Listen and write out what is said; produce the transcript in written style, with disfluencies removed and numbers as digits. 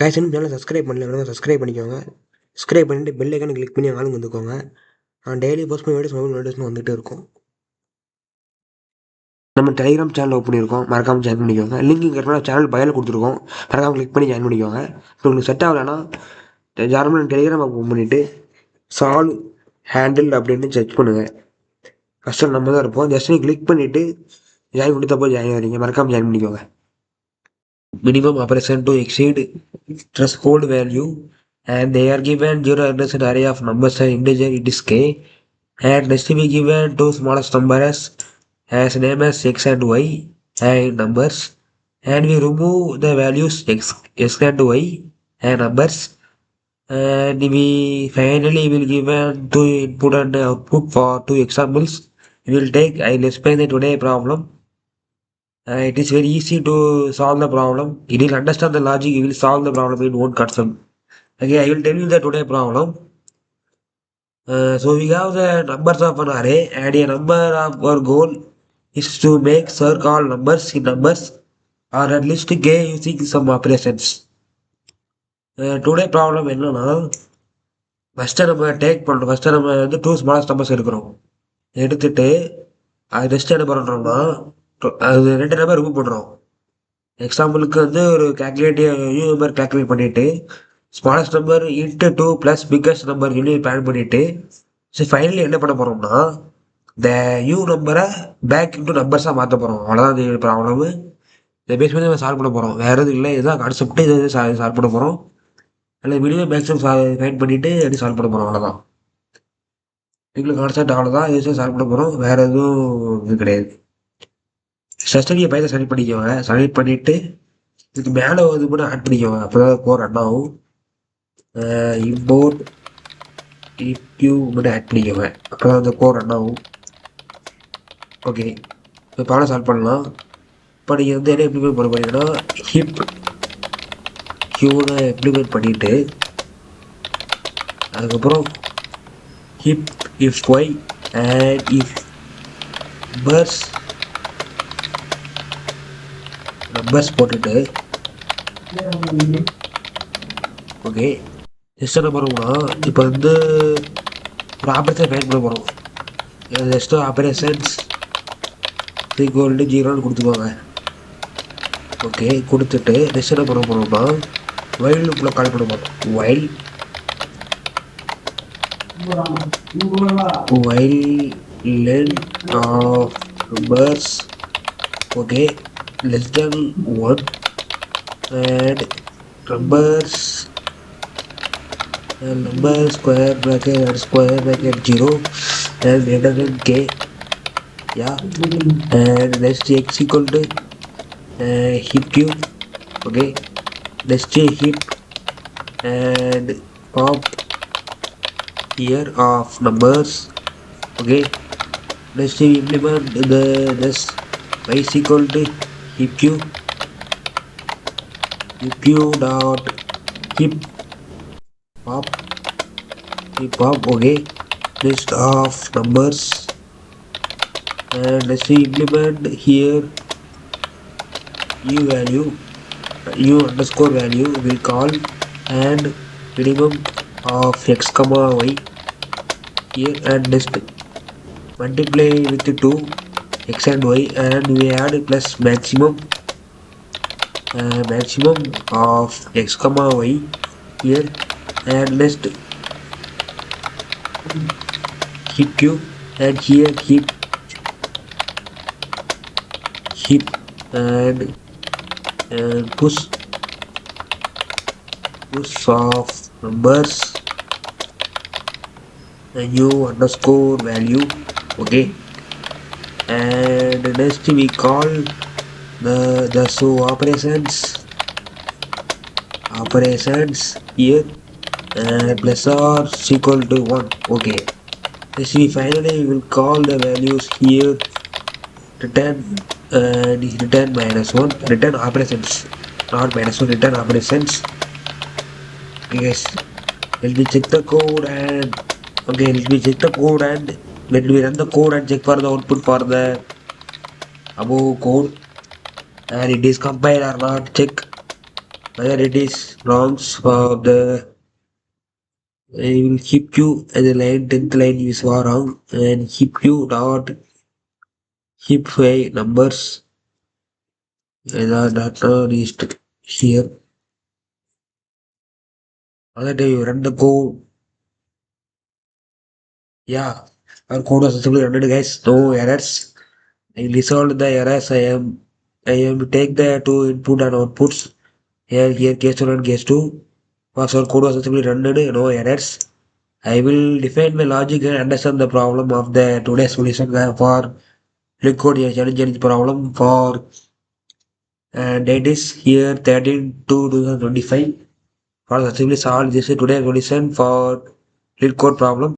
guys, இன்னும் சேனலை subscribe பண்ணல, சப்ஸ்கிரைப் பண்ணிக்கோங்க. சப்ஸ்கிரைப் பண்ணிட்டு பெல் ஐக்கானை கிளிக் பண்ணி ஆளுங்க வந்துக்கோங்க. நான் டெய்லி போஸ்ட் பண்ணி வீடியோஸ் மொபைல் நோட்டிஃபிகேஷன் வந்துகிட்டே இருக்கும். நம்ம டெலிகிராம் சேனல் ஓப்பன் பண்ணியிருக்கோம், மறக்காமல் ஜாயின் பண்ணிக்கோங்க. லிங்க் இங்கே சேனல் பயோவில் கொடுத்துருக்கோம், மறக்காமல் கிளிக் பண்ணி ஜாயின் பண்ணிக்கோங்க. இப்போ உங்களுக்கு செட் ஆகலைன்னா ஜாயின் டெலிகிராம் ஓப்பன் பண்ணிவிட்டு சால்வ் ஹேண்டில் அப்படின்னு செக் பண்ணுங்கள். ஃபஸ்ட்டு நம்ம தான் இருப்போம். ஜஸ்ட் கிளிக் பண்ணிவிட்டு ஜாயின் கொடுத்தப்போ ஜாயின் ஆகிறீங்க, மறக்காமல் ஜாயின் பண்ணிக்கோங்க. Minimum operation to exceed threshold value, and they are given 0 adjacent array of numbers and integer it is k, and next to be given two smallest numbers as name as x and y and numbers, and we remove the values x and y and numbers, and we finally will given two input and output for two examples. We will take, I will explain the today problem. It is very easy to solve the problem. It will understand the logic, you will solve the problem in one concept. Okay, I will tell you the today problem. So we have the numbers of an array, and a number of our goal is to make circle numbers in numbers, or at least k using some operations. Today problem என்னன்னா, first நம்ம take பண்ணுறோம். First நம்ம வந்து to smallest numbers எடுக்கிறோம். எடுத்துட்டு அது next என்ன பண்ணுறோம்னா, அது ரெண்டு நம்பர் ரிமூவ் பண்ணுறோம். எக்ஸாம்பிளுக்கு வந்து ஒரு நம்பர் கால்குலேட் பண்ணிவிட்டு smallest number into 2 plus biggest number சொல்லி பிளான் பண்ணிவிட்டு ஸோ ஃபைனலி என்ன பண்ண போகிறோம்னா, இந்த நம்பரை பேக் இன்ட்டு நம்பர்ஸாக மாற்ற போகிறோம். அவ்வளோதான் இந்த ப்ராப்ளமு. இதை பேஸ் பண்ணி நம்ம சால்வ் பண்ண போகிறோம். வேறு எதுவும் இல்லை, இதுதான் கான்செப்ட்டு. இதை சால்வ் பண்ண போகிறோம். அதில் மினிமம் மேக்ஸிமம் ஃபைண்ட் பண்ணிவிட்டு எப்படி சால்வ் பண்ண போகிறோம், அவ்வளோதான். எங்களுக்கு கான்செப்ட் அவ்வளோதான். இது சால்வ் பண்ண போகிறோம், வேறு எதுவும் இது கிடையாது. ஸ்டடியை பையனை செலக்ட் பண்ணிக்கோங்க. செலக்ட் பண்ணிவிட்டு இதுக்கு மேலே இது கூட ஆட் பண்ணிக்கோங்க, அப்போ தான் கோர் ரன் ஆகும். இம்போர்ட் இப்யூ மட்டும் ஆட் பண்ணிக்கோங்க, அப்போ தான் அந்த கோர் ரன் ஆகும். ஓகே, இப்போ பாடம் சால்வ் பண்ணலாம். இப்போ நீங்கள் வந்து என்ன இம்ப்ளிமெண்ட் பண்ண போறீங்கன்னா, ஹிப் கியூனை இம்ப்ளிமெண்ட் பண்ணிவிட்டு அதுக்கப்புறம் heapify and if numbers போட்டுட்டு ஓகே ஜஸ்ட் என்ன பண்ணுவோம்னா, இப்போ வந்து ஒரு ஆப்ரேஷன் ஃபைண்ட் பண்ண போகிறோம். ஜஸ்ட் ஆப்ரேஷன்ஸ் ஈக்குவல் டு 0ன்னு கொடுத்துக்கோங்க. ஓகே, கொடுத்துட்டு நெக்ஸ்ட் என்ன பண்ண போகிறோம்னா, வைல் லூப்பில் கால் பண்ண போகிறோம். While length of numbers okay less than 1 and number square bracket 0 and greater than k, yeah, and next x equal to hip q. Okay, next hip and pop here of numbers. Okay, next we implement this y is equal to hip q dot hip pop. Okay, list of numbers, and let's see implement here u underscore value will call, and minimum of x comma y here, and next multiply with 2 x and y, and we add plus maximum of x comma y here, and next hip q, and here hip and push of numbers and u underscore value. Okay, and next we call the so operations here, plus or equal to 1. Okay, next we finally will call the values here, return -1, return operations, not -1, return operations. Yes, let me check the code, and okay, let me check the code, and let me run the code and check for the output for the above code, and it is compiled or not. Check whether it is wrongs for the I will keep you at the line 10th line is wrong and keep you not keep five numbers and are not reached here. Other day you run the code. Yeah, our code was successfully rendered guys. No errors. I resolved the errors. I am take the two input and outputs. Here case 1 and case 2. Was our code was successfully rendered, no errors. I will define my logic and understand the problem of the today's solution for leetcode challenge problem for date is here 13 to 2025. For successfully solve this today's solution for leetcode problem.